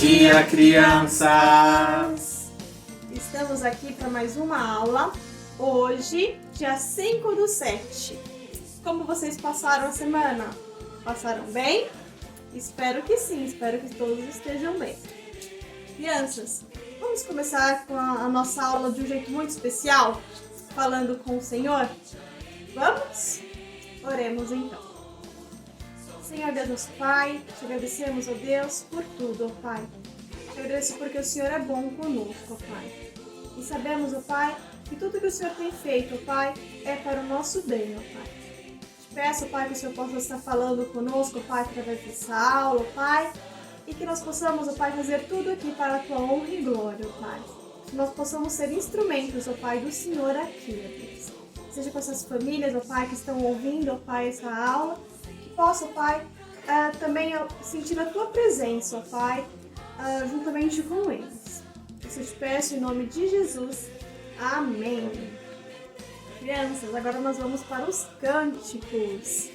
dia, crianças! Estamos aqui para mais uma aula. Hoje, dia 5/7. Como vocês passaram a semana? Passaram bem? Espero que sim, espero que todos estejam bem. Crianças, vamos começar com a nossa aula de um jeito muito especial, falando com o Senhor? Vamos? Oremos então. Senhor Deus nosso Pai, te agradecemos, ó Deus, por tudo, ó Pai. Te agradeço porque o Senhor é bom conosco, ó Pai. E sabemos, ó Pai, que tudo que o Senhor tem feito, ó Pai, é para o nosso bem, ó Pai. Te peço, ó Pai, que o Senhor possa estar falando conosco, ó Pai, através dessa aula, ó Pai, e que nós possamos, ó Pai, fazer tudo aqui para a Tua honra e glória, ó Pai. Que nós possamos ser instrumentos, ó Pai, do Senhor aqui, ó Deus. Seja com essas famílias, ó Pai, que estão ouvindo, ó Pai, essa aula, posso, Pai, também sentir a Tua presença, ó Pai, juntamente com eles. Isso eu te peço em nome de Jesus. Amém. Crianças, agora nós vamos para os cânticos.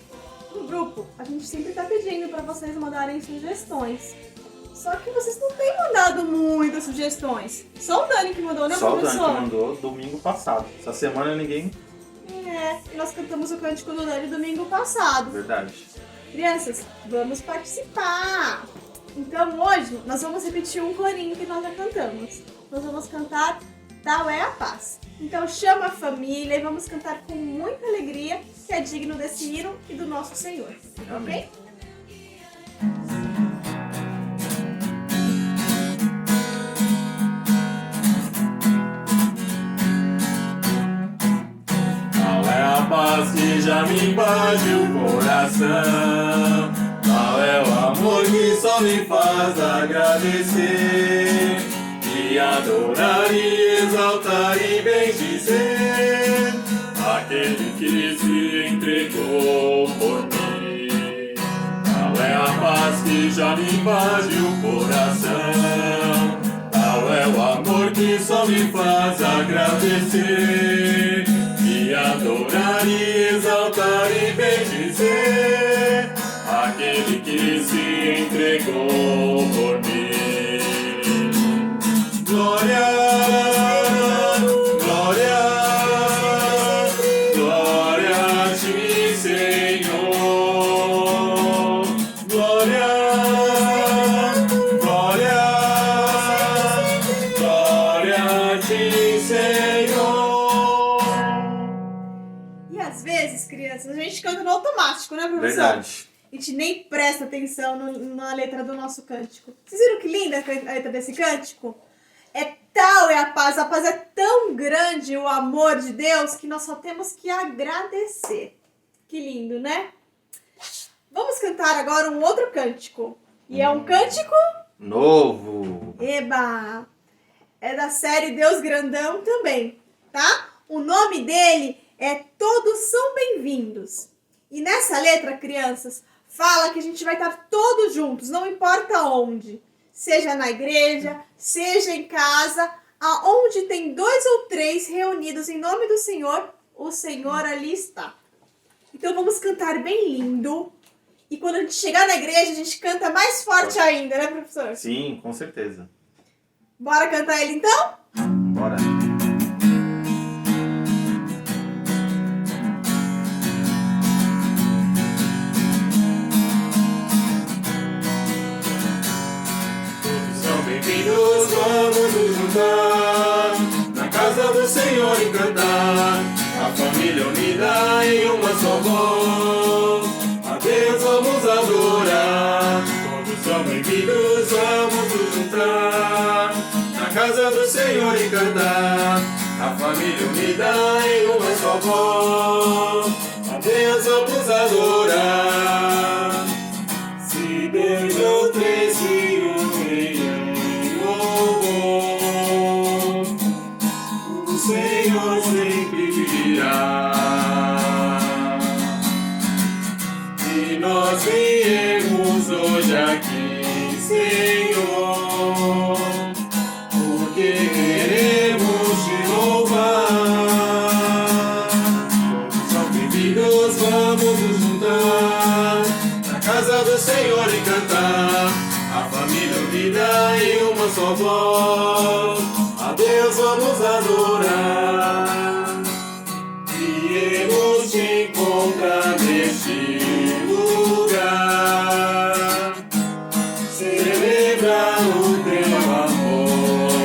No grupo, a gente sempre está pedindo para vocês mandarem sugestões. Só que vocês não têm mandado muitas sugestões. Só o Dani que mandou, né, professor? Só o Dani que mandou domingo passado. Essa semana ninguém... nós cantamos o cântico do Dani domingo passado. Verdade. Crianças, vamos participar! Então hoje nós vamos repetir um corinho que nós já cantamos. Nós vamos cantar Tal é a Paz. Então chama a família e vamos cantar com muita alegria, que é digno desse hino e do nosso Senhor. Amém. Ok? Paz que já me invade o coração, tal é o amor que só me faz agradecer, e adorar e exaltar e bendizer aquele que se entregou por mim. Tal é a paz que já me invade o coração, tal é o amor que só me faz agradecer, e adorar e exaltar e bendizer aquele que se entregou por mim. Glória, glória, glória a ti, Senhor. Glória, glória, glória a ti, Senhor. Às vezes, crianças, a gente canta no automático, né, professor? Verdade. A gente nem presta atenção na letra do nosso cântico. Vocês viram que linda a letra desse cântico? Tal é a paz é tão grande o amor de Deus que nós só temos que agradecer. Que lindo, né? Vamos cantar agora um outro cântico. E é um cântico novo. Eba! É da série Deus Grandão também, tá? O nome dele é Todos São Bem-vindos. E nessa letra, crianças, fala que a gente vai estar todos juntos, não importa onde. Seja na igreja, seja em casa, aonde tem 2 ou 3 reunidos em nome do Senhor, o Senhor ali está. Então vamos cantar bem lindo. E quando a gente chegar na igreja, a gente canta mais forte ainda, né, professor? Sim, com certeza. Bora cantar ele então? Bora. Bem-vindos, vamos nos juntar na casa do Senhor e cantar, a família unida em uma só voz, a Deus vamos adorar. Todos são bem-vindos, vamos nos juntar na casa do Senhor e cantar, a família unida em uma só voz, a Deus vamos adorar. Se Deus não tem Senhor, o Senhor sempre virá. E nós viemos hoje aqui, Senhor, porque queremos te louvar. Todos são bem-vindos, vamos nos juntar na casa do Senhor e cantar, a família unida em uma só voz, a Deus vamos adorar. Viemos te encontrar neste lugar, celebrar o teu amor.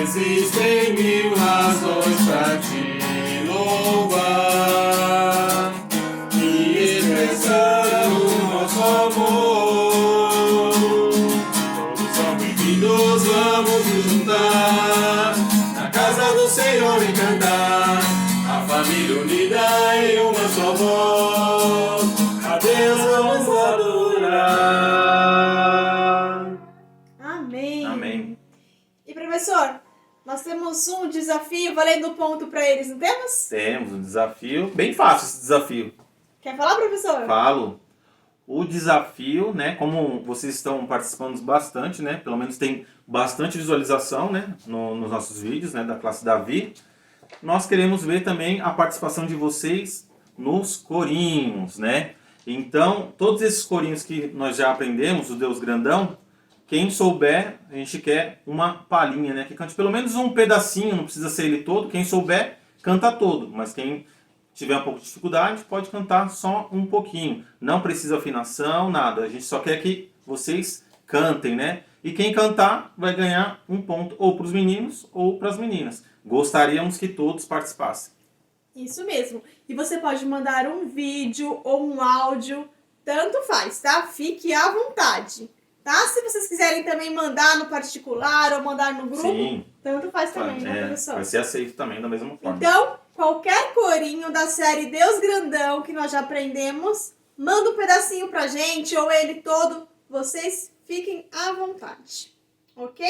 Existem mil razões pra te louvar e expressar o nosso amor. Todos são bem-vindos, vamos nos juntar na casa do Senhor e cantar. A família unida em uma só voz, a Deus vamos adorar. Amém. Amém. E professor, nós temos um desafio valendo ponto para eles, não temos? Temos um desafio, bem fácil esse desafio. Quer falar, professor? Falo. O desafio, né, como vocês estão participando bastante, né, pelo menos tem bastante visualização, né, nos nossos vídeos, né, da classe Davi, nós queremos ver também a participação de vocês nos corinhos, né. Então, todos esses corinhos que nós já aprendemos, o Deus Grandão, quem souber, a gente quer uma palhinha, né, que cante pelo menos um pedacinho, não precisa ser ele todo, quem souber, canta todo, mas quem tiver um pouco de dificuldade, pode cantar só um pouquinho. Não precisa afinação, nada. A gente só quer que vocês cantem, né? E quem cantar vai ganhar um ponto ou para os meninos ou para as meninas. Gostaríamos que todos participassem. Isso mesmo. E você pode mandar um vídeo ou um áudio, tanto faz, tá? Fique à vontade, tá? Se vocês quiserem também mandar no particular ou mandar no grupo, Sim, tanto faz também, né, professor? vai ser aceito também da mesma forma. Então, qualquer corinho da série Deus Grandão que nós já aprendemos, manda um pedacinho pra gente ou ele todo, vocês fiquem à vontade, ok?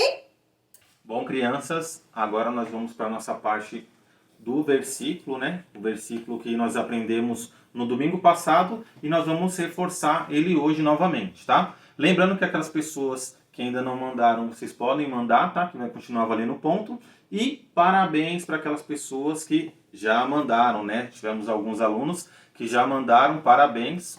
Bom, crianças, agora nós vamos para a nossa parte do versículo, né? O versículo que nós aprendemos no domingo passado e nós vamos reforçar ele hoje novamente, tá? Lembrando que aquelas pessoas que ainda não mandaram, vocês podem mandar, tá? Que vai continuar valendo ponto. E parabéns para aquelas pessoas que já mandaram, né? Tivemos alguns alunos que já mandaram, parabéns.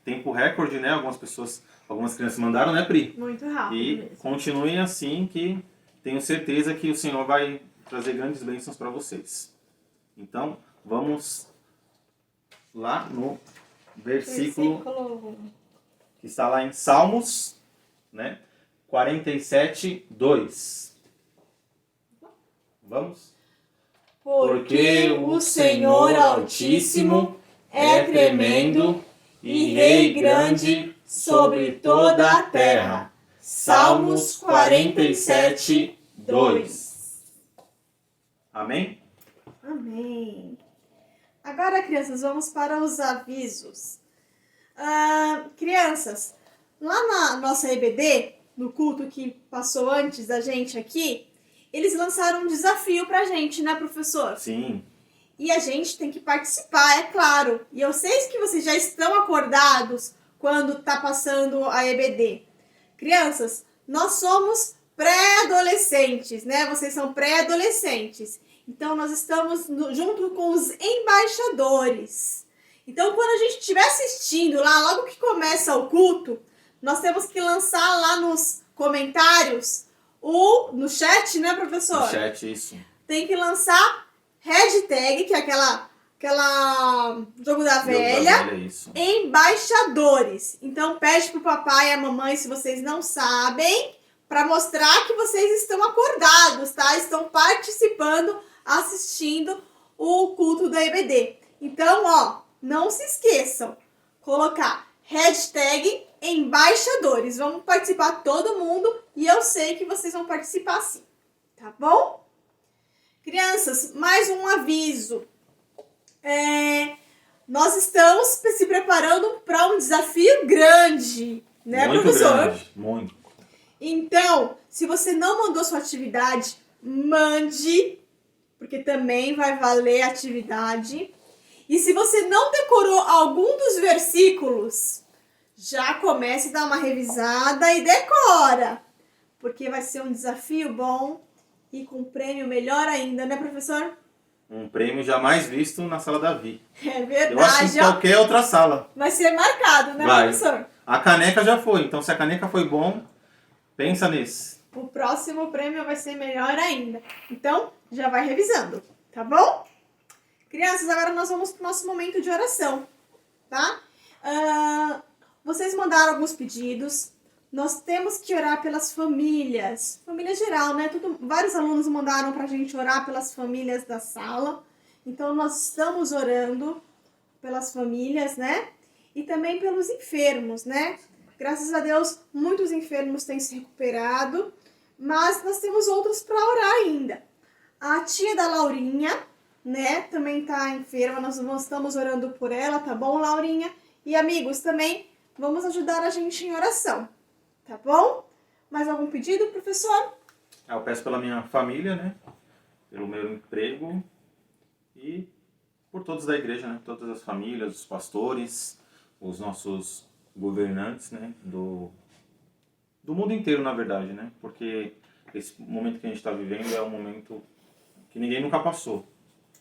Tempo recorde, né? Algumas crianças mandaram, né, Pri? Muito rápido E mesmo. continuem assim, que tenho certeza que o Senhor vai trazer grandes bênçãos para vocês. Então, vamos lá no versículo que está lá em Salmos, né? 47, 2. Vamos? Porque o Senhor Altíssimo é tremendo e Rei grande sobre toda a terra. Salmos 47, 2. Amém? Amém. Agora, crianças, vamos para os avisos. Crianças, lá na nossa EBD, no culto que passou antes da gente aqui, eles lançaram um desafio pra gente, né, professor? Sim. E a gente tem que participar, é claro. E eu sei que vocês já estão acordados quando tá passando a EBD. Crianças, nós somos pré-adolescentes, né? Vocês são pré-adolescentes. Então, nós estamos junto com os embaixadores. Então, quando a gente estiver assistindo lá, logo que começa o culto, nós temos que lançar lá nos comentários, no chat, né, professor? No chat, isso. Tem que lançar hashtag, que é aquela jogo da velha, isso. Embaixadores. Então, pede pro papai e a mamãe, se vocês não sabem, para mostrar que vocês estão acordados, tá? Estão participando, assistindo o culto da EBD. Então, ó, não se esqueçam, colocar hashtag embaixadores. Vamos participar todo mundo e eu sei que vocês vão participar sim, tá bom? Crianças, mais um aviso. Nós estamos se preparando para um desafio grande, né, muito professor? Grande, muito. Então, se você não mandou sua atividade, mande, porque também vai valer a atividade. E se você não decorou algum dos versículos, já comece a dar uma revisada e decora, porque vai ser um desafio bom e com prêmio melhor ainda, né, professor? Um prêmio jamais visto na sala Davi. É verdade. Eu acho que em qualquer outra sala. Vai ser marcado, né, Vai. professor? A caneca já foi, então se a caneca foi bom, pensa nesse. O próximo prêmio vai ser melhor ainda. Então, já vai revisando, tá bom? Crianças, agora nós vamos para o nosso momento de oração, tá? Vocês mandaram alguns pedidos. Nós temos que orar pelas famílias. Família geral, né? Vários alunos mandaram pra gente orar pelas famílias da sala. Então, nós estamos orando pelas famílias, né? E também pelos enfermos, né? Graças a Deus, muitos enfermos têm se recuperado. Mas nós temos outros para orar ainda. A tia da Laurinha, né? Também tá enferma. Nós estamos orando por ela, tá bom, Laurinha? E amigos, também vamos ajudar a gente em oração. Tá bom? Mais algum pedido, professor? Eu peço pela minha família, né? Pelo meu emprego e por todos da igreja, né? Todas as famílias, os pastores, os nossos governantes, né? Do mundo inteiro, na verdade, né? Porque esse momento que a gente está vivendo é um momento que ninguém nunca passou.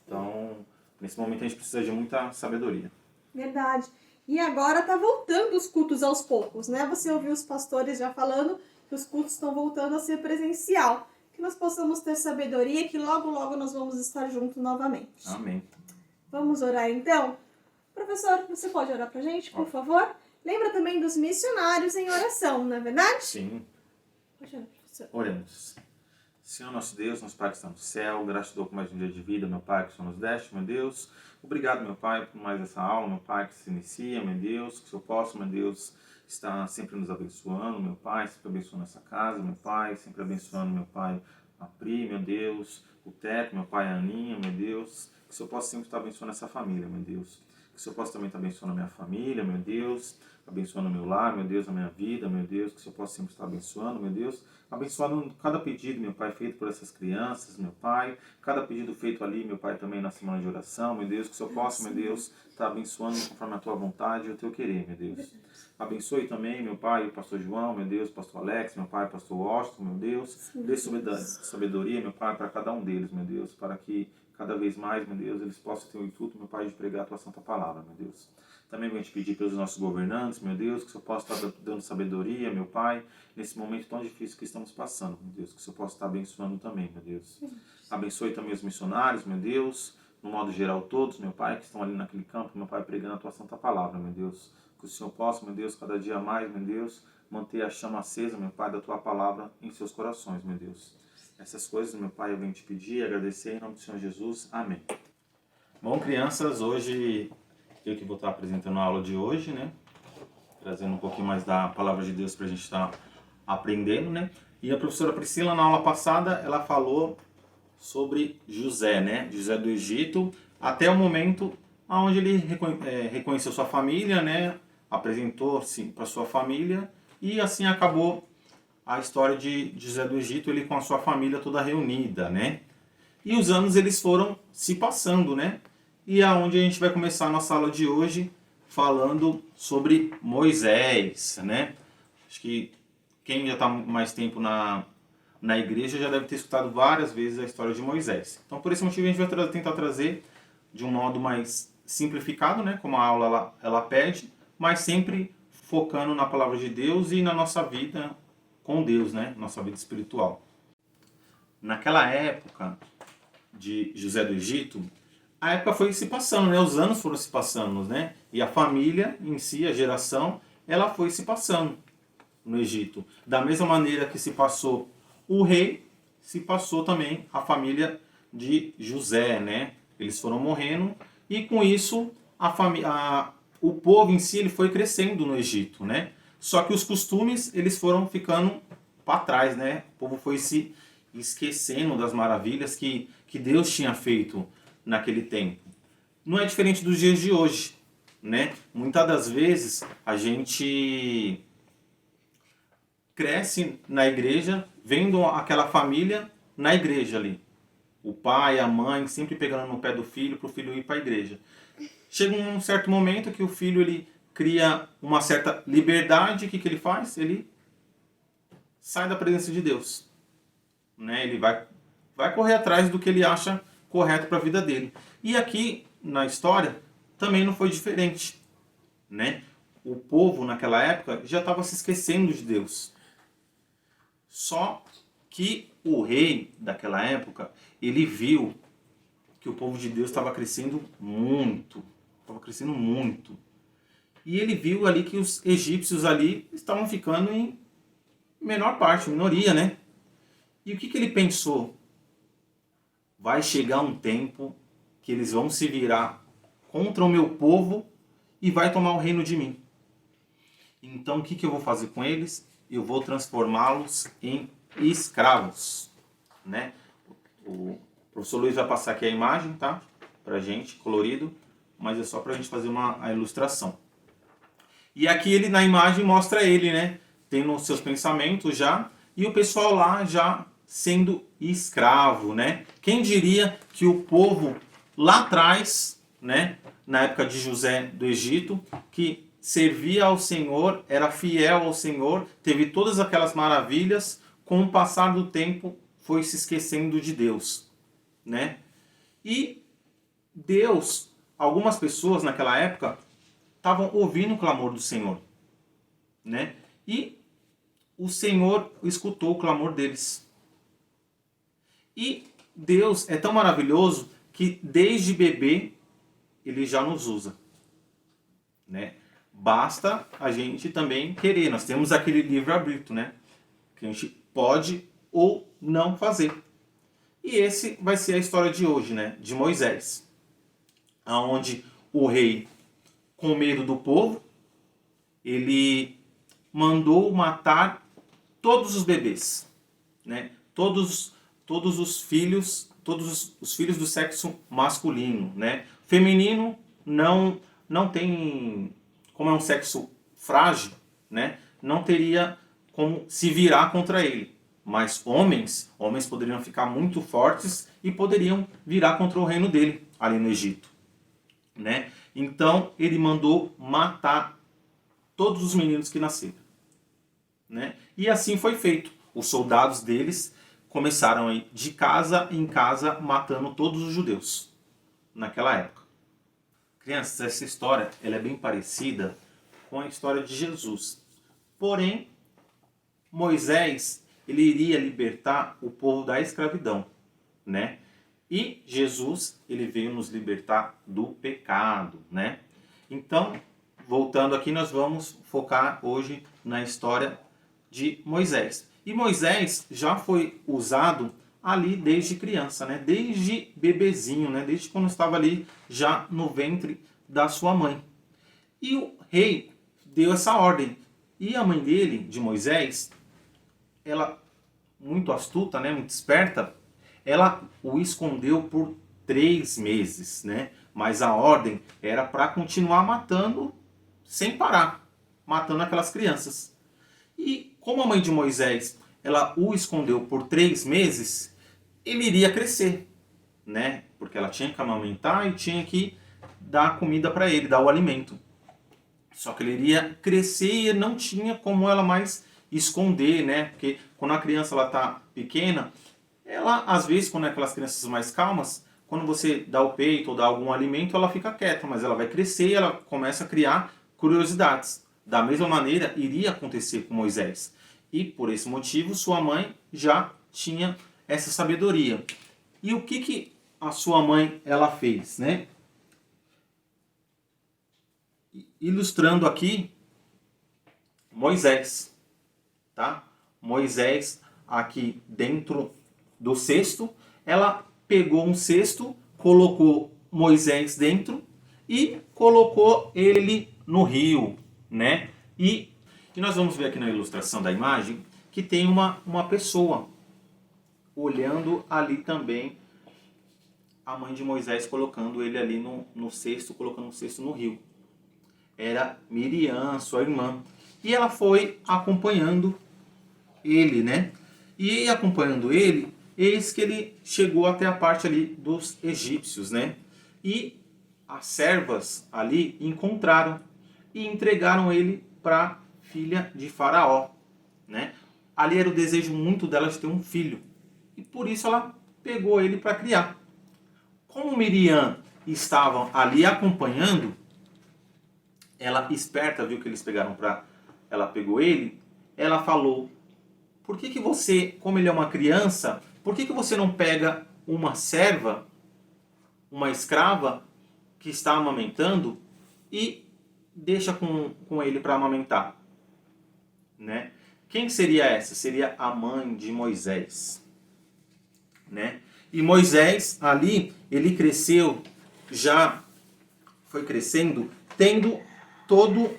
Então, nesse momento a gente precisa de muita sabedoria. Verdade. E agora tá voltando os cultos aos poucos, né? Você ouviu os pastores já falando que os cultos estão voltando a ser presencial. Que nós possamos ter sabedoria e que logo, logo nós vamos estar juntos novamente. Amém. Vamos orar então? Professor, você pode orar pra gente, por favor? Lembra também dos missionários em oração, não é verdade? Sim. Pode orar, professor. Oremos. Senhor nosso Deus, nosso Pai que está no céu, gratidão por mais um dia de vida, meu Pai, que o Senhor nos deste, meu Deus. Obrigado, meu Pai, por mais essa aula, meu Pai, que se inicia, meu Deus, que o Senhor possa, meu Deus, estar sempre nos abençoando, meu Pai, sempre abençoando essa casa, meu Pai, sempre abençoando, meu Pai, a Pri, meu Deus, o Teco, meu Pai, a Aninha, meu Deus, que o Senhor possa sempre estar abençoando essa família, meu Deus. Que o Senhor possa também estar abençoando a minha família, meu Deus, abençoando o meu lar, meu Deus, a minha vida, meu Deus, que o Senhor possa sempre estar abençoando, meu Deus, abençoando cada pedido, meu Pai, feito por essas crianças, meu Pai, cada pedido feito ali, meu Pai, também na semana de oração, meu Deus, que o Senhor possa, meu Deus, estar abençoando conforme a Tua vontade e o Teu querer, meu Deus. Abençoe também, meu Pai, o pastor João, meu Deus, o pastor Alex, meu Pai, o pastor Washington, meu Deus, dê sabedoria, meu Pai, para cada um deles, meu Deus, para que cada vez mais, meu Deus, eles possam ter o intuito, meu Pai, de pregar a Tua Santa Palavra, meu Deus. Também vou te pedir pelos nossos governantes, meu Deus, que o Senhor possa estar dando sabedoria, meu Pai, nesse momento tão difícil que estamos passando, meu Deus, que o Senhor possa estar abençoando também, meu Deus. Abençoe também os missionários, meu Deus, no modo geral todos, meu Pai, que estão ali naquele campo, meu Pai, pregando a Tua Santa Palavra, meu Deus. Que o Senhor possa, meu Deus, cada dia mais, meu Deus, manter a chama acesa, meu Pai, da Tua Palavra em seus corações, meu Deus. Essas coisas, meu Pai, eu venho te pedir e agradecer em nome do Senhor Jesus. Amém. Bom, crianças, hoje eu que vou estar apresentando a aula de hoje, né? Trazendo um pouquinho mais da Palavra de Deus para a gente estar aprendendo, né? E a professora Priscila, na aula passada, ela falou sobre José, né? José do Egito, até o momento onde ele reconheceu sua família, né? Apresentou-se para sua família e assim acabou a história de José do Egito, ele com a sua família toda reunida, né? E os anos eles foram se passando, né? E é onde a gente vai começar a nossa aula de hoje falando sobre Moisés, né? Acho que quem já está mais tempo na igreja já deve ter escutado várias vezes a história de Moisés. Então, por esse motivo, a gente vai tentar trazer de um modo mais simplificado, né? Como a aula ela pede, mas sempre focando na palavra de Deus e na nossa vida com Deus, né? Nossa vida espiritual. Naquela época de José do Egito, a época foi se passando, né? Os anos foram se passando, né? E a família em si, a geração, ela foi se passando no Egito. Da mesma maneira que se passou o rei, se passou também a família de José, né? Eles foram morrendo e com isso o povo em si ele foi crescendo no Egito, né? Só que os costumes eles foram ficando para trás, né? O povo foi se esquecendo das maravilhas que Deus tinha feito naquele tempo. Não é diferente dos dias de hoje, né? Muitas das vezes a gente cresce na igreja vendo aquela família na igreja ali. O pai, a mãe sempre pegando no pé do filho para o filho ir para a igreja. Chega um certo momento que o filho ele cria uma certa liberdade, o que ele faz? Ele sai da presença de Deus, né? Ele vai correr atrás do que ele acha correto para a vida dele. E aqui na história também não foi diferente, né? o povo naquela época já estava se esquecendo de Deus. Só que o rei daquela época, ele viu que o povo de Deus estava crescendo muito. Estava crescendo muito. E ele viu ali que os egípcios ali estavam ficando em menor parte, minoria, né? E o que ele pensou? Vai chegar um tempo que eles vão se virar contra o meu povo e vai tomar o reino de mim. Então o que eu vou fazer com eles? Eu vou transformá-los em escravos, né? O professor Luiz vai passar aqui a imagem, tá? Pra gente, colorido, mas é só pra gente fazer a ilustração. E aqui ele na imagem mostra ele, né? Tendo seus pensamentos já, e o pessoal lá já sendo escravo, né? Quem diria que o povo lá atrás, né? Na época de José do Egito, que servia ao Senhor, era fiel ao Senhor, teve todas aquelas maravilhas, com o passar do tempo foi se esquecendo de Deus, né? E Deus, algumas pessoas naquela época estavam ouvindo o clamor do Senhor, né? E o Senhor escutou o clamor deles. E Deus é tão maravilhoso que desde bebê ele já nos usa, né? Basta a gente também querer. Nós temos aquele livre-arbítrio, né? Que a gente pode ou não fazer. E esse vai ser a história de hoje, né? De Moisés, aonde o rei, com medo do povo, ele mandou matar todos os bebês, né? Todos os filhos do sexo masculino, né? Feminino não tem, como é um sexo frágil, né? Não teria como se virar contra ele. Mas homens poderiam ficar muito fortes e poderiam virar contra o reino dele ali no Egito, né? Então ele mandou matar todos os meninos que nasceram, né? E assim foi feito. Os soldados deles começaram a ir de casa em casa matando todos os judeus naquela época. Crianças, essa história ela é bem parecida com a história de Jesus. Porém, Moisés ele iria libertar o povo da escravidão, né? E Jesus ele veio nos libertar do pecado, né? Então, voltando aqui, nós vamos focar hoje na história de Moisés. E Moisés já foi usado ali desde criança, né? Desde bebezinho, né? Desde quando estava ali já no ventre da sua mãe. E o rei deu essa ordem. E a mãe dele, de Moisés, ela, muito astuta, né? Muito esperta, ela o escondeu por 3 meses, né? Mas a ordem era para continuar matando sem parar, matando aquelas crianças. E como a mãe de Moisés, ela o escondeu por 3 meses, ele iria crescer, né? Porque ela tinha que amamentar e tinha que dar comida para ele, dar o alimento. Só que ele iria crescer e não tinha como ela mais esconder, né? Porque quando a criança ela tá pequena, ela às vezes quando é aquelas crianças mais calmas, quando você dá o peito ou dá algum alimento, ela fica quieta, mas ela vai crescer e ela começa a criar curiosidades. Da mesma maneira, iria acontecer com Moisés. E por esse motivo, sua mãe já tinha essa sabedoria. E o que a sua mãe ela fez, né? Ilustrando aqui Moisés, tá? Moisés aqui dentro do cesto, ela pegou um cesto, colocou Moisés dentro e colocou ele no rio, né? E nós vamos ver aqui na ilustração da imagem que tem uma pessoa olhando ali também a mãe de Moisés colocando ele ali no cesto, colocando o cesto no rio. Era Miriam, sua irmã. E ela foi acompanhando ele, né? E acompanhando ele, eis que ele chegou até a parte ali dos egípcios, né? E as servas ali encontraram e entregaram ele para a filha de Faraó, né? Ali era o desejo muito dela de ter um filho. E por isso ela pegou ele para criar. Como Miriam estavam ali acompanhando, ela esperta, viu que eles pegaram ela pegou ele, ela falou: por que você, como ele é uma criança, por que você não pega uma serva, uma escrava que está amamentando e deixa com ele para amamentar? Né? Quem seria essa? Seria a mãe de Moisés. Né? E Moisés ali, ele cresceu, já foi crescendo, tendo todo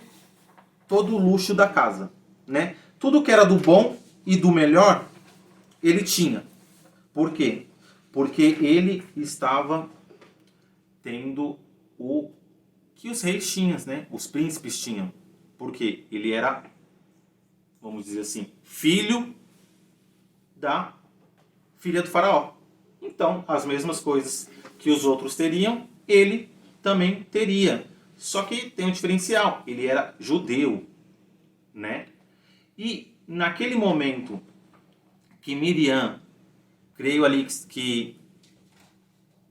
o luxo da casa. Né? Tudo que era do bom e do melhor, ele tinha. Por quê? Porque ele estava tendo o que os reis tinham, né? Os príncipes tinham. Porque ele era, vamos dizer assim, filho da filha do faraó. Então, as mesmas coisas que os outros teriam, ele também teria. Só que tem um diferencial, ele era judeu, né? E naquele momento que Miriam, creio ali que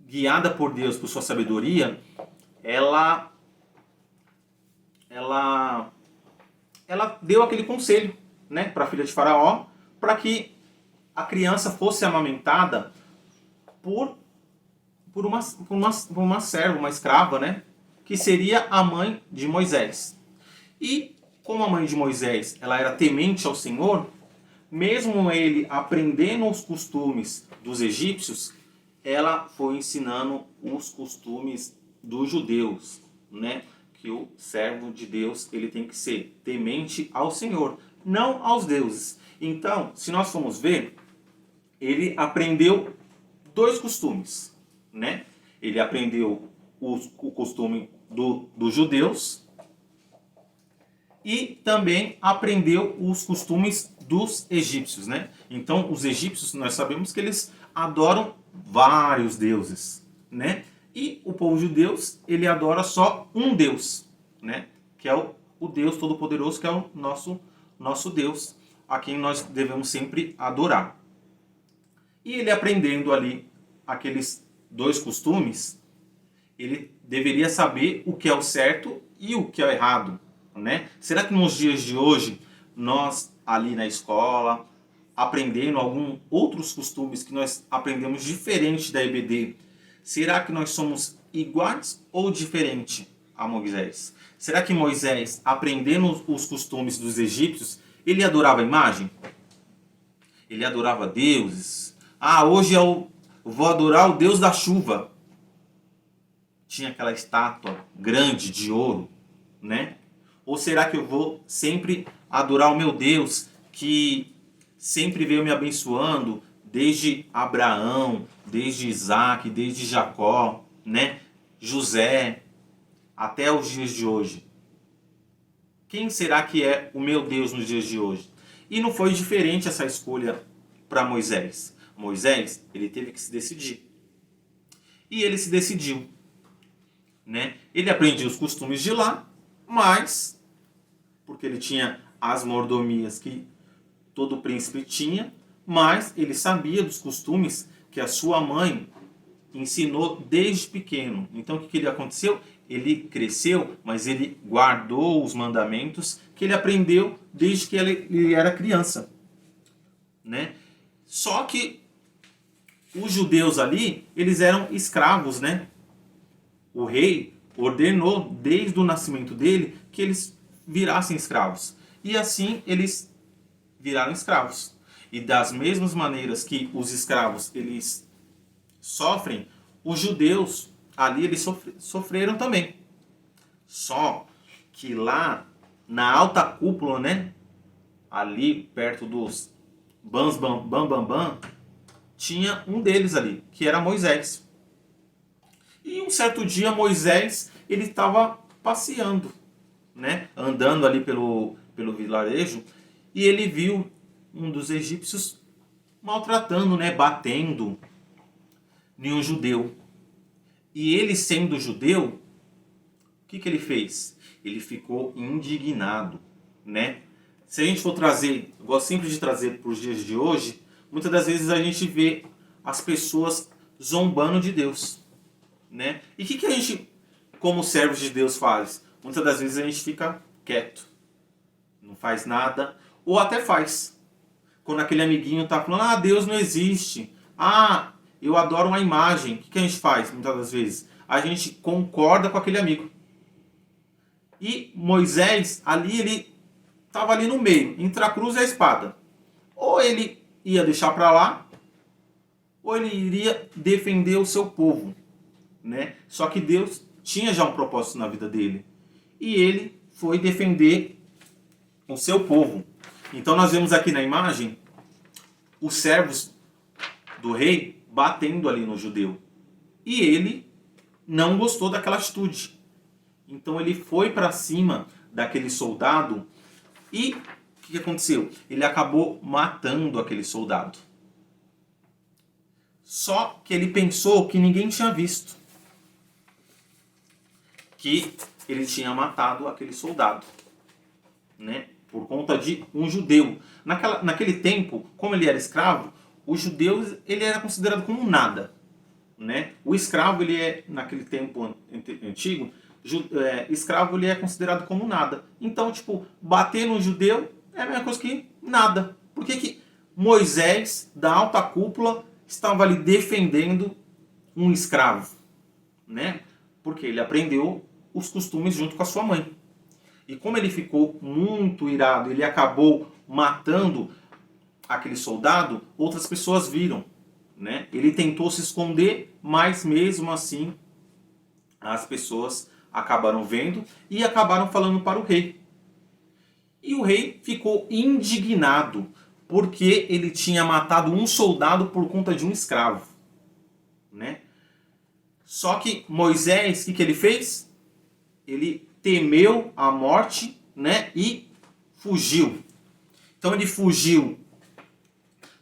guiada por Deus, por sua sabedoria, ela deu aquele conselho, né, para a filha de Faraó, para que a criança fosse amamentada por uma serva, uma escrava, né, que seria a mãe de Moisés. E como a mãe de Moisés ela era temente ao Senhor, mesmo ele aprendendo os costumes dos egípcios, ela foi ensinando os costumes dos judeus, né? Que o servo de Deus ele tem que ser temente ao Senhor, não aos deuses. Então, se nós formos ver, ele aprendeu dois costumes, né? Ele aprendeu o costume dos judeus e também aprendeu os costumes dos egípcios, né? Então, os egípcios, nós sabemos que eles adoram vários deuses, né? E o povo judeu, ele adora só um Deus, né? Que é o Deus Todo-Poderoso, que é o nosso Deus, a quem nós devemos sempre adorar. E ele aprendendo ali aqueles dois costumes, ele deveria saber o que é o certo e o que é o errado, né? Será que nos dias de hoje, nós ali na escola, aprendendo alguns outros costumes que nós aprendemos diferente da EBD, será que nós somos iguais ou diferente a Moisés? Será que Moisés, aprendendo os costumes dos egípcios, ele adorava a imagem? Ele adorava deuses? Ah, hoje eu vou adorar o Deus da chuva. Tinha aquela estátua grande de ouro, né? Ou será que eu vou sempre adorar o meu Deus que sempre veio me abençoando desde Abraão, desde Isaac, desde Jacó, né? José, até os dias de hoje? Quem será que é o meu Deus nos dias de hoje? E não foi diferente essa escolha para Moisés. Moisés, ele teve que se decidir. E ele se decidiu, né? Ele aprendia os costumes de lá, mas porque ele tinha as mordomias que todo príncipe tinha, mas ele sabia dos costumes que a sua mãe ensinou desde pequeno. Então o que aconteceu? Ele cresceu, mas ele guardou os mandamentos que ele aprendeu desde que ele era criança, né? Só que os judeus ali, eles eram escravos, né? O rei ordenou desde o nascimento dele que eles virassem escravos. E assim eles viraram escravos. E das mesmas maneiras que os escravos eles sofrem, os judeus ali eles sofreram também. Só que lá na alta cúpula, né, ali perto dos bam, tinha um deles ali, que era Moisés. E um certo dia Moisés ele estava passeando, né, andando ali pelo vilarejo, e ele viu um dos egípcios maltratando, né, batendo em um judeu. E ele, sendo judeu, o que ele fez? Ele ficou indignado, né? Se a gente for trazer, eu gosto sempre de trazer para os dias de hoje, muitas das vezes a gente vê as pessoas zombando de Deus, né? E o que a gente, como servos de Deus, faz? muitas das vezes a gente fica quieto, não faz nada, ou até faz. Quando aquele amiguinho tá falando, ah, Deus não existe, ah, eu adoro uma imagem, o que a gente faz muitas das vezes? A gente concorda com aquele amigo. E Moisés, ali, ele estava ali no meio, entre a cruz e a espada. Ou ele ia deixar para lá, ou ele iria defender o seu povo, né? Só que Deus tinha já um propósito na vida dele. E ele foi defender o seu povo. Então nós vemos aqui na imagem os servos do rei batendo ali no judeu. E ele não gostou daquela atitude. Então ele foi para cima daquele soldado e o que aconteceu? Ele acabou matando aquele soldado. Só que ele pensou que ninguém tinha visto que ele tinha matado aquele soldado, né? Por conta de um judeu. Naquele tempo, como ele era escravo, os judeus ele era considerado como nada, né? O escravo, ele é, naquele tempo antigo, escravo ele é considerado como nada. Então, tipo, bater no judeu é a mesma coisa que nada. Por que Moisés, da alta cúpula, estava ali defendendo um escravo, né? Porque ele aprendeu os costumes junto com a sua mãe. E como ele ficou muito irado, ele acabou matando aquele soldado, outras pessoas viram, né? Ele tentou se esconder, mas mesmo assim as pessoas acabaram vendo e acabaram falando para o rei. E o rei ficou indignado porque ele tinha matado um soldado por conta de um escravo, né? Só que Moisés, o que ele fez? Ele temeu a morte, né? E fugiu. Então ele fugiu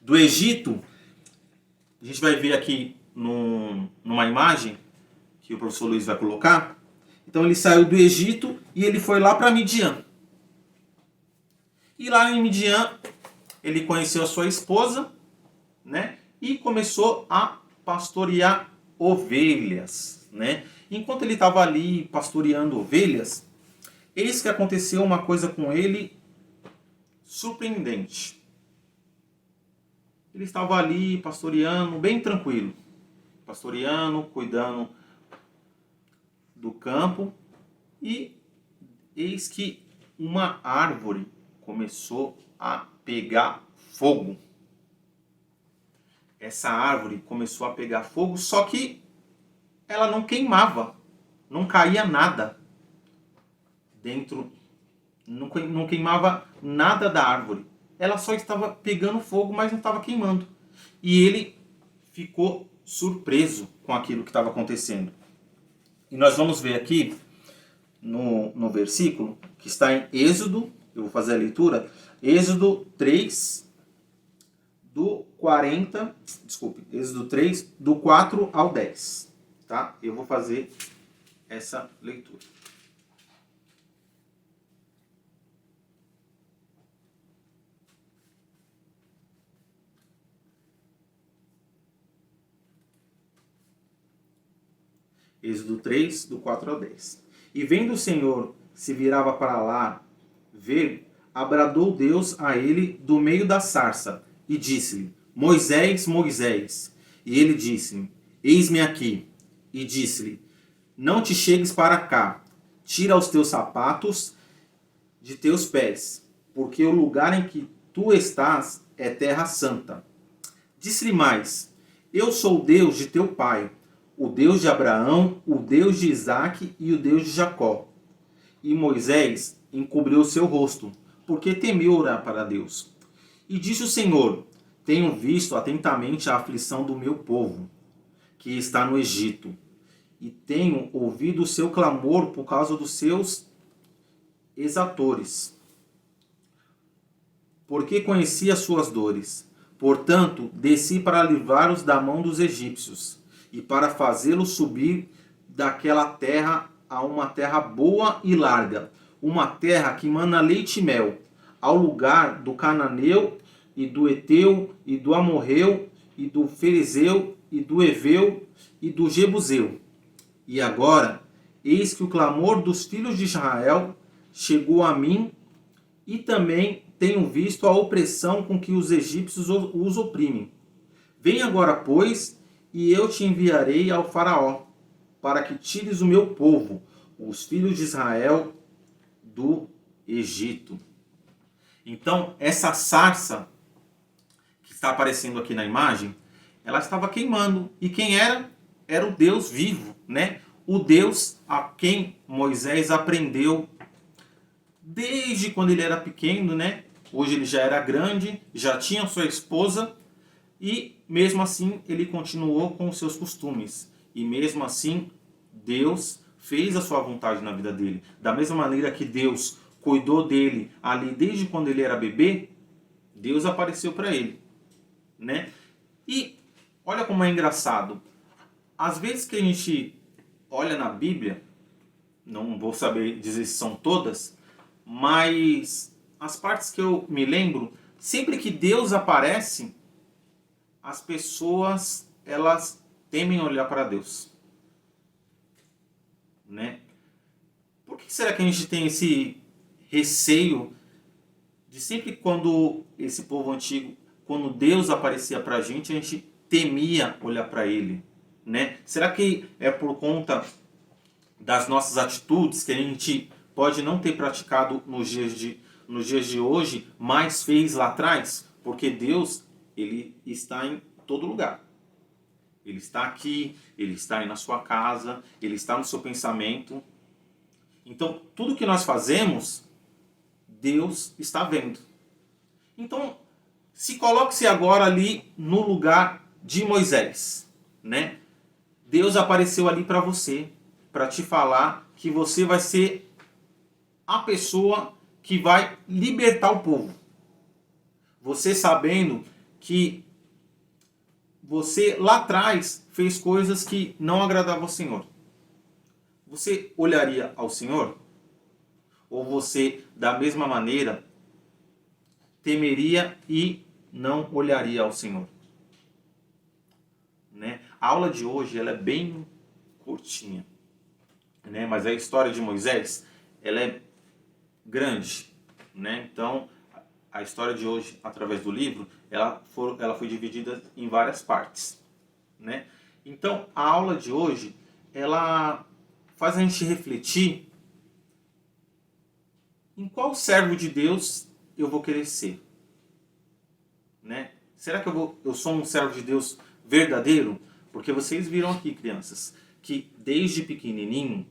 do Egito. A gente vai ver aqui numa imagem que o professor Luiz vai colocar. Então ele saiu do Egito e ele foi lá para Midian. E lá em Midian ele conheceu a sua esposa, né? E começou a pastorear ovelhas, né? Enquanto ele estava ali pastoreando ovelhas, eis que aconteceu uma coisa com ele surpreendente. Ele estava ali pastoreando, bem tranquilo, pastoreando, cuidando do campo, e eis que uma árvore começou a pegar fogo. Essa árvore começou a pegar fogo, só que ela não queimava, não caía nada dentro, não queimava nada da árvore. Ela só estava pegando fogo, mas não estava queimando. E ele ficou surpreso com aquilo que estava acontecendo. E nós vamos ver aqui no versículo que está em Êxodo, eu vou fazer a leitura, Êxodo 3, Êxodo 3, do 4 ao 10. Tá? Eu vou fazer essa leitura. Êxodo 3, do 4 ao 10. E vendo o Senhor se virava para lá ver, abradou Deus a ele do meio da sarça e disse-lhe: Moisés, Moisés. E ele disse-me: Eis-me aqui. E disse-lhe: Não te chegues para cá, tira os teus sapatos de teus pés, porque o lugar em que tu estás é terra santa. Disse-lhe mais: Eu sou o Deus de teu pai, o Deus de Abraão, o Deus de Isaque e o Deus de Jacó. E Moisés encobriu o seu rosto, porque temeu orar para Deus. E disse o Senhor: Tenho visto atentamente a aflição do meu povo, que está no Egito, e tenho ouvido o seu clamor por causa dos seus exatores, porque conheci as suas dores. Portanto, desci para livrar-os da mão dos egípcios, e para fazê-los subir daquela terra a uma terra boa e larga, uma terra que mana leite e mel, ao lugar do cananeu, e do Eteu, e do Amorreu, e do Ferezeu, e do Eveu, e do Jebuseu. E agora eis que o clamor dos filhos de Israel chegou a mim, e também tenho visto a opressão com que os egípcios os oprimem. Vem agora, pois, e eu te enviarei ao faraó, para que tires o meu povo, os filhos de Israel, do Egito. Então, essa sarça que está aparecendo aqui na imagem, ela estava queimando. E quem era? Era o Deus vivo, né? O Deus a quem Moisés aprendeu desde quando ele era pequeno, né? Hoje ele já era grande, já tinha sua esposa, e mesmo assim ele continuou com os seus costumes. E mesmo assim Deus fez a sua vontade na vida dele. Da mesma maneira que Deus cuidou dele ali desde quando ele era bebê, Deus apareceu para ele, né? E olha como é engraçado. Às vezes que a gente olha na Bíblia, não vou saber dizer se são todas, mas as partes que eu me lembro, sempre que Deus aparece, as pessoas, elas temem olhar para Deus, né? Por que será que a gente tem esse receio de sempre quando esse povo antigo, quando Deus aparecia para a gente temia olhar para ele, né? Será que é por conta das nossas atitudes que a gente pode não ter praticado nos dias de hoje, mas fez lá atrás? Porque Deus, ele está em todo lugar. Ele está aqui, ele está aí na sua casa, ele está no seu pensamento. Então, tudo que nós fazemos, Deus está vendo. Então, se coloque-se agora ali no lugar de Moisés, né? Deus apareceu ali para você, para te falar que você vai ser a pessoa que vai libertar o povo. Você sabendo que você lá atrás fez coisas que não agradavam ao Senhor. Você olharia ao Senhor? Ou você, da mesma maneira, temeria e não olharia ao Senhor? Né? A aula de hoje ela é bem curtinha, né? Mas a história de Moisés ela é grande, né? Então, a história de hoje, através do livro, ela foi dividida em várias partes, né? Então, a aula de hoje ela faz a gente refletir em qual servo de Deus eu vou querer ser, né? Será que eu sou um servo de Deus verdadeiro? Porque vocês viram aqui, crianças, que desde pequenininho,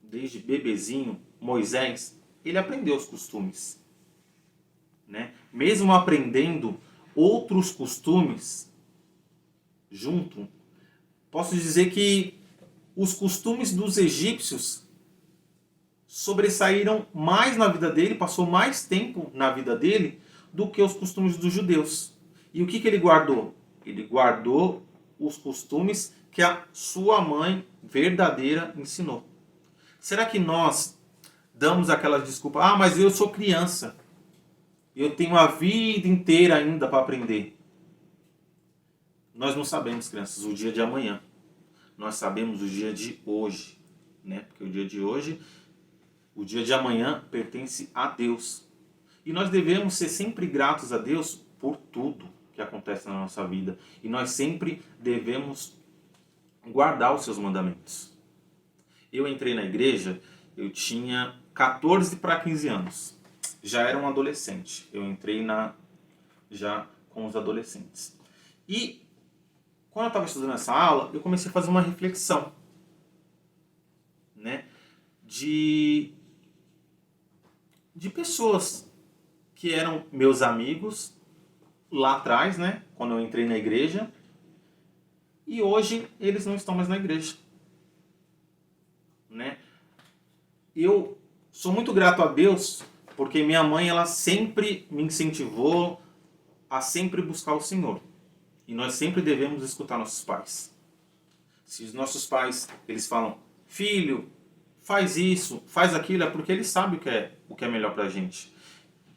desde bebezinho, Moisés, ele aprendeu os costumes, né? Mesmo aprendendo outros costumes junto, posso dizer que os costumes dos egípcios sobressaíram mais na vida dele, passou mais tempo na vida dele do que os costumes dos judeus. E o que ele guardou? Ele guardou os costumes que a sua mãe verdadeira ensinou. Será que nós damos aquela desculpa? Ah, mas eu sou criança. Eu tenho a vida inteira ainda para aprender. Nós não sabemos, crianças, o dia de amanhã. Nós sabemos o dia de hoje, né? Porque o dia de hoje, o dia de amanhã pertence a Deus. E nós devemos ser sempre gratos a Deus por tudo que acontece na nossa vida. E nós sempre devemos guardar os seus mandamentos. Eu entrei na igreja, eu tinha 14 para 15 anos. Já era um adolescente. Eu entrei já com os adolescentes. E quando eu estava estudando essa aula, eu comecei a fazer uma reflexão, né? De pessoas que eram meus amigos lá atrás, né? Quando eu entrei na igreja. E hoje eles não estão mais na igreja, né? Eu sou muito grato a Deus porque minha mãe ela sempre me incentivou a sempre buscar o Senhor. E nós sempre devemos escutar nossos pais. Se os nossos pais eles falam, filho, faz isso, faz aquilo, é porque eles sabem o que é melhor pra gente.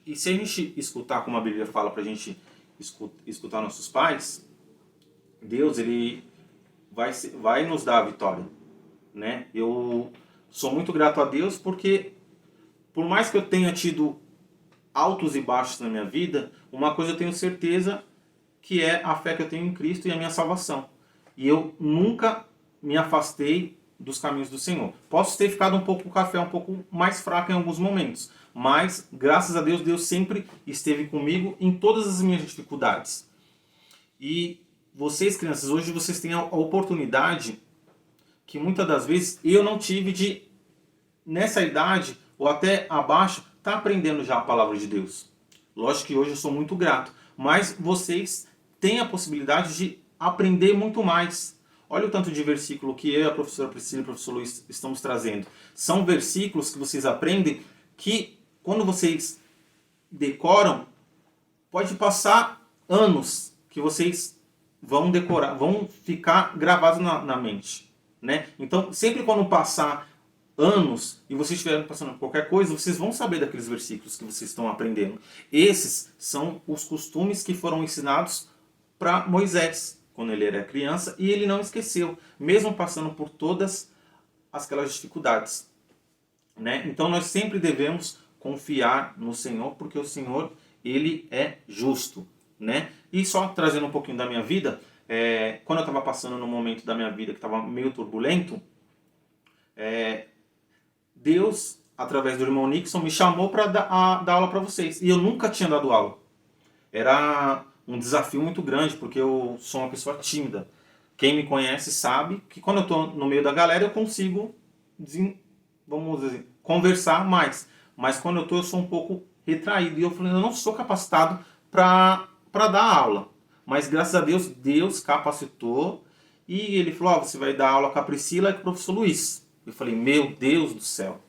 E se a gente escutar como a Bíblia fala pra gente escutar nossos pais, Deus ele vai nos dar a vitória. né? Eu sou muito grato a Deus porque, por mais que eu tenha tido altos e baixos na minha vida, uma coisa eu tenho certeza, que é a fé que eu tenho em Cristo e a minha salvação. E eu nunca me afastei dos caminhos do Senhor. Posso ter ficado um pouco com o café um pouco mais fraco em alguns momentos, mas graças a Deus, Deus sempre esteve comigo em todas as minhas dificuldades. E vocês, crianças, hoje vocês têm a oportunidade que muitas das vezes eu não tive de, nessa idade ou até abaixo, estar aprendendo já a palavra de Deus. Lógico que hoje eu sou muito grato, mas vocês têm a possibilidade de aprender muito mais. Olha o tanto de versículo que eu, a professora Priscila e o professor Luiz estamos trazendo. São versículos que vocês aprendem que, quando vocês decoram, pode passar anos que vocês vão decorar, vão ficar gravados na mente, né? Então, sempre quando passar anos e vocês estiverem passando por qualquer coisa, vocês vão saber daqueles versículos que vocês estão aprendendo. Esses são os costumes que foram ensinados para Moisés quando ele era criança, e ele não esqueceu, mesmo passando por todas aquelas dificuldades, né? Então nós sempre devemos confiar no Senhor, porque o Senhor, ele é justo, né? E só trazendo um pouquinho da minha vida, quando eu estava passando num momento da minha vida que estava meio turbulento, Deus, através do irmão Nixon, me chamou para dar aula para vocês. E eu nunca tinha dado aula. Era um desafio muito grande, porque eu sou uma pessoa tímida. Quem me conhece sabe que quando eu estou no meio da galera eu consigo, vamos dizer, conversar mais. Mas quando eu sou um pouco retraído. E eu falei, eu não sou capacitado para dar aula. Mas graças a Deus, Deus capacitou. E ele falou, você vai dar aula com a Priscila e com o professor Luiz. Eu falei, meu Deus do céu.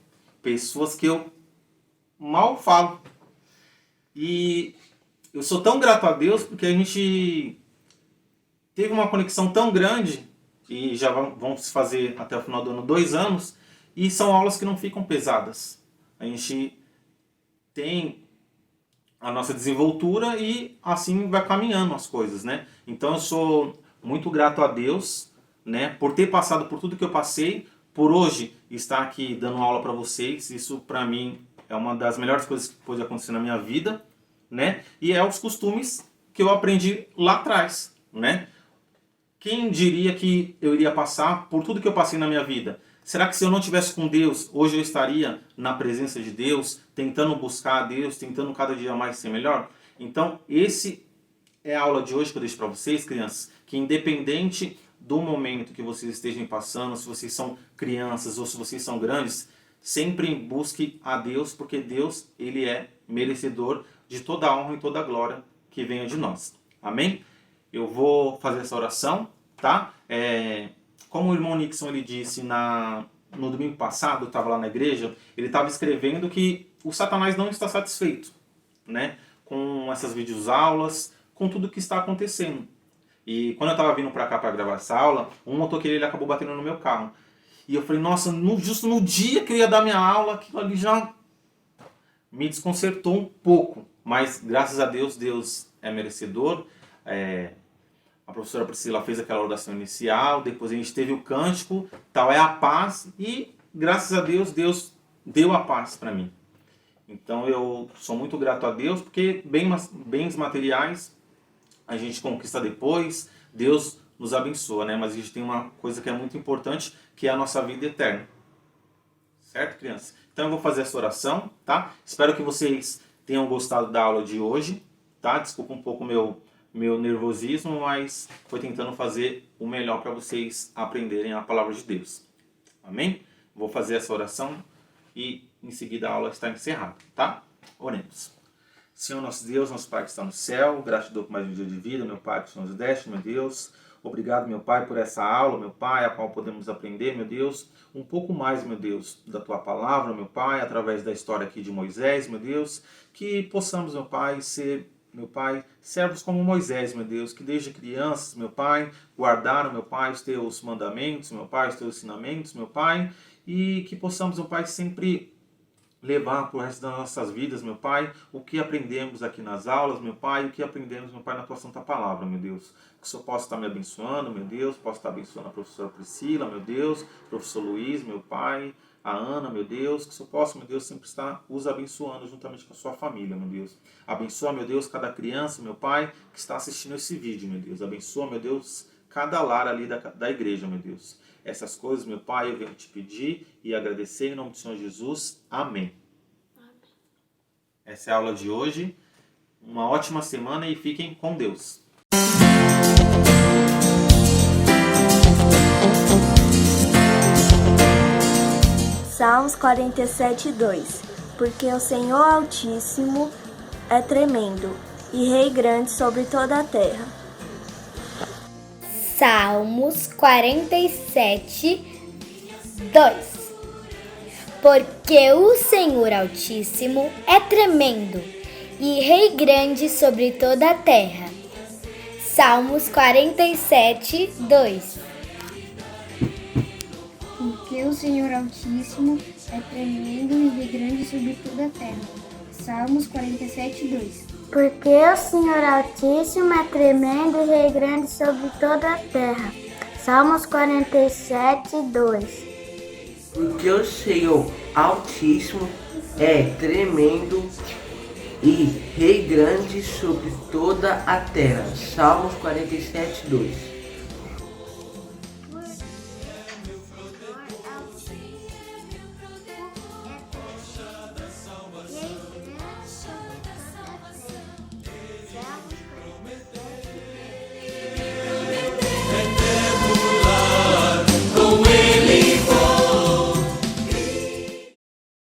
Pessoas que eu mal falo. E eu sou tão grato a Deus porque a gente teve uma conexão tão grande, e já vamos fazer até o final do ano 2 anos, e são aulas que não ficam pesadas. A gente tem a nossa desenvoltura e assim vai caminhando as coisas, né? Então eu sou muito grato a Deus, né, por ter passado por tudo que eu passei, por hoje estar aqui dando aula para vocês. Isso para mim é uma das melhores coisas que pode acontecer na minha vida, né? E é os costumes que eu aprendi lá atrás, né? Quem diria que eu iria passar por tudo que eu passei na minha vida? Será que se eu não tivesse com Deus, hoje eu estaria na presença de Deus, tentando buscar a Deus, tentando cada dia mais ser melhor? Então, esse é a aula de hoje que eu deixo para vocês, crianças, que independente do momento que vocês estejam passando, se vocês são crianças ou se vocês são grandes, sempre busque a Deus, porque Deus, ele é merecedor de toda a honra e toda a glória que venha de nós. Amém? Eu vou fazer essa oração, tá? Como o irmão Nixon ele disse no domingo passado, eu estava lá na igreja, ele estava escrevendo que o Satanás não está satisfeito, né, com essas videoaulas, com tudo que está acontecendo. E quando eu estava vindo para cá para gravar essa aula, um motoqueiro ele acabou batendo no meu carro. E eu falei, nossa, justo no dia que eu ia dar minha aula, aquilo ali já me desconcertou um pouco. Mas graças a Deus, Deus é merecedor. A professora Priscila fez aquela oração inicial, depois a gente teve o cântico, tal é a paz, e graças a Deus, Deus deu a paz para mim. Então eu sou muito grato a Deus, porque bens materiais a gente conquista depois, Deus nos abençoa, né? Mas a gente tem uma coisa que é muito importante, que é a nossa vida eterna. Certo, crianças? Então eu vou fazer essa oração, tá? Espero que vocês tenham gostado da aula de hoje, tá? Desculpa um pouco meu nervosismo, mas foi tentando fazer o melhor para vocês aprenderem a palavra de Deus. Amém? Vou fazer essa oração e em seguida a aula está encerrada, tá? Oremos. Senhor nosso Deus, nosso Pai que está no céu, gratidão por mais um dia de vida, meu Pai que o Senhor nos deste, meu Deus. Obrigado, meu Pai, por essa aula, meu Pai, a qual podemos aprender, meu Deus, um pouco mais, meu Deus, da Tua palavra, meu Pai, através da história aqui de Moisés, meu Deus, que possamos, meu Pai, ser, meu Pai, servos como Moisés, meu Deus, que desde crianças, meu Pai, guardaram, meu Pai, os Teus mandamentos, meu Pai, os Teus ensinamentos, meu Pai, e que possamos, meu Pai, sempre levar para o resto das nossas vidas, meu Pai, o que aprendemos aqui nas aulas, meu Pai, o que aprendemos, meu Pai, na Tua Santa Palavra, meu Deus. Que o Senhor possa estar me abençoando, meu Deus, possa estar abençoando a professora Priscila, meu Deus, professor Luiz, meu Pai, a Ana, meu Deus, que o Senhor possa, meu Deus, sempre estar os abençoando juntamente com a sua família, meu Deus. Abençoa, meu Deus, cada criança, meu Pai, que está assistindo esse vídeo, meu Deus. Abençoa, meu Deus, cada lar ali da igreja, meu Deus. Essas coisas, meu Pai, eu venho te pedir e agradecer em nome do Senhor Jesus. Amém. Essa é a aula de hoje. Uma ótima semana e fiquem com Deus. Salmos 47:2. Porque o Senhor Altíssimo é tremendo e Rei grande sobre toda a terra. Salmos 47:2. Porque o Senhor Altíssimo é tremendo e Rei grande sobre toda a terra. Salmos 47:2. Porque o Senhor Altíssimo é tremendo e Rei grande sobre toda a terra. Salmos 47:2. Porque o Senhor Altíssimo é tremendo e Rei grande sobre toda a terra. Salmos 47:2. Porque o Senhor Altíssimo é tremendo e Rei grande sobre toda a terra. Salmos 47:2.